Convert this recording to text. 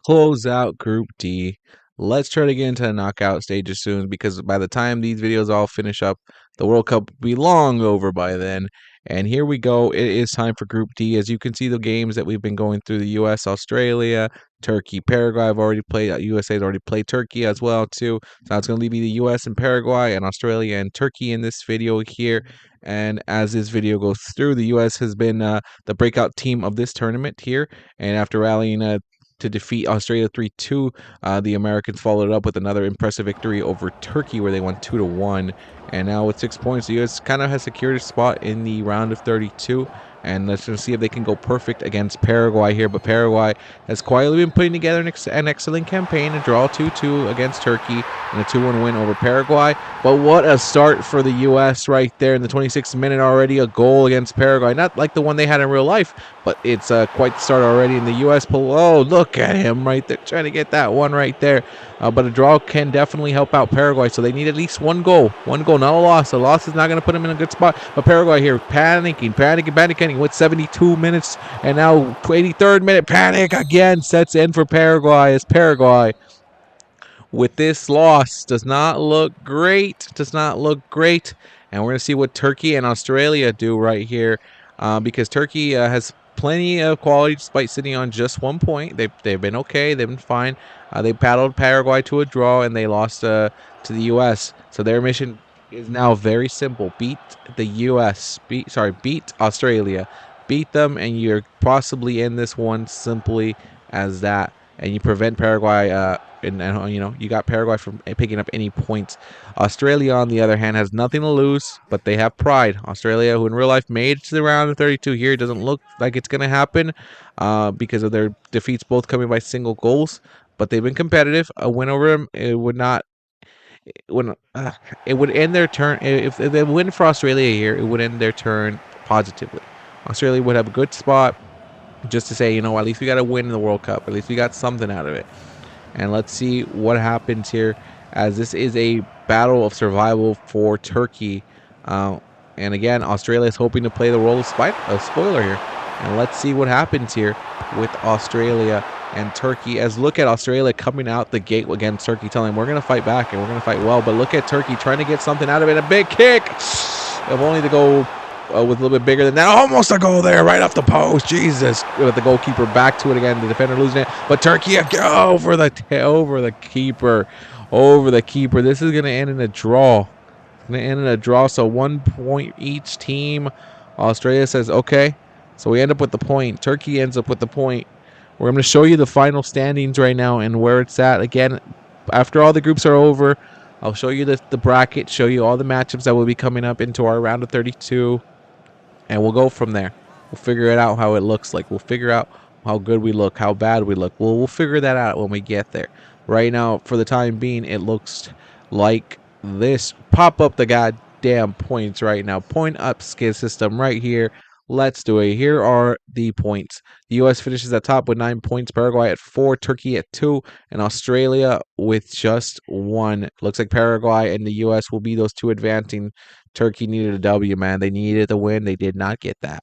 close out Group D. Let's try to get into the knockout stages soon because by the time these videos all finish up, the World Cup will be long over by then. And here we go. It is time for Group D. As you can see, the games that we've been going through: the U.S., Australia, Turkey, Paraguay. I've already played. USA has already played Turkey as well too. So it's going to be the U.S. and Paraguay and Australia and Turkey in this video here. And as this video goes through, the U.S. has been the breakout team of this tournament here. And after rallying to defeat Australia 3-2. The Americans followed up with another impressive victory over Turkey where they won 2-1. And now with 6 points, the U.S. kind of has secured a spot in the round of 32. And let's just see if they can go perfect against Paraguay here. But Paraguay has quietly been putting together an excellent campaign. A draw 2-2 against Turkey and a 2-1 win over Paraguay. But what a start for the U.S. right there in the 26th minute already. A goal against Paraguay. Not like the one they had in real life, but it's quite the start already in the U.S. Oh, look at him right there trying to get that one right there. But a draw can definitely help out Paraguay. So they need at least one goal. One goal, not a loss. A loss is not going to put them in a good spot. But Paraguay here panicking with 72 minutes. And now 83rd minute, panic again sets in for Paraguay as Paraguay with this loss does not look great. And we're going to see what Turkey and Australia do right here because Turkey has plenty of quality despite sitting on just 1 point. They've been okay. They've been fine. They paddled Paraguay to a draw and they lost to the U.S. So their mission is now very simple. Beat the U.S. Beat Australia. Beat them and you're possibly in this one simply as that. And you prevent Paraguay and you got Paraguay from picking up any points. Australia, on the other hand, has nothing to lose, but they have pride. Australia, who in real life made it to the round of 32 here, doesn't look like it's going to happen because of their defeats both coming by single goals. But they've been competitive. A win over them, it would end their turn. If they win for Australia here, it would end their turn positively. Australia would have a good spot just to say, at least we got to win in the World Cup. At least we got something out of it. And let's see what happens here, as this is a battle of survival for Turkey. And again, Australia is hoping to play the role of spoiler here. And let's see what happens here with Australia and Turkey. As look at Australia coming out the gate against Turkey, telling them we're going to fight back and we're going to fight well. But look at Turkey trying to get something out of it. A big kick. If only to go with a little bit bigger than that. Almost a goal there, right off the post. Jesus. With the goalkeeper back to it again. The defender losing it. But Turkey over the keeper. Over the keeper. This is going to end in a draw. So 1 point each team. Australia says, okay. So we end up with the point. Turkey ends up with the point. We're going to show you the final standings right now and where it's at. Again, after all the groups are over, I'll show you the bracket, show you all the matchups that will be coming up into our round of 32. And we'll go from there. We'll figure it out how it looks like. We'll figure out how good we look, how bad we look. We'll figure that out when we get there. Right now, for the time being, it looks like this. Pop up the goddamn points right now. Point up skid system right here. Let's do it. Here are the points. The U.S. finishes at top with 9 points. Paraguay at 4. Turkey at 2. And Australia with just 1. Looks like Paraguay and the U.S. will be those two advancing. Turkey needed a W, man. They needed the win. They did not get that.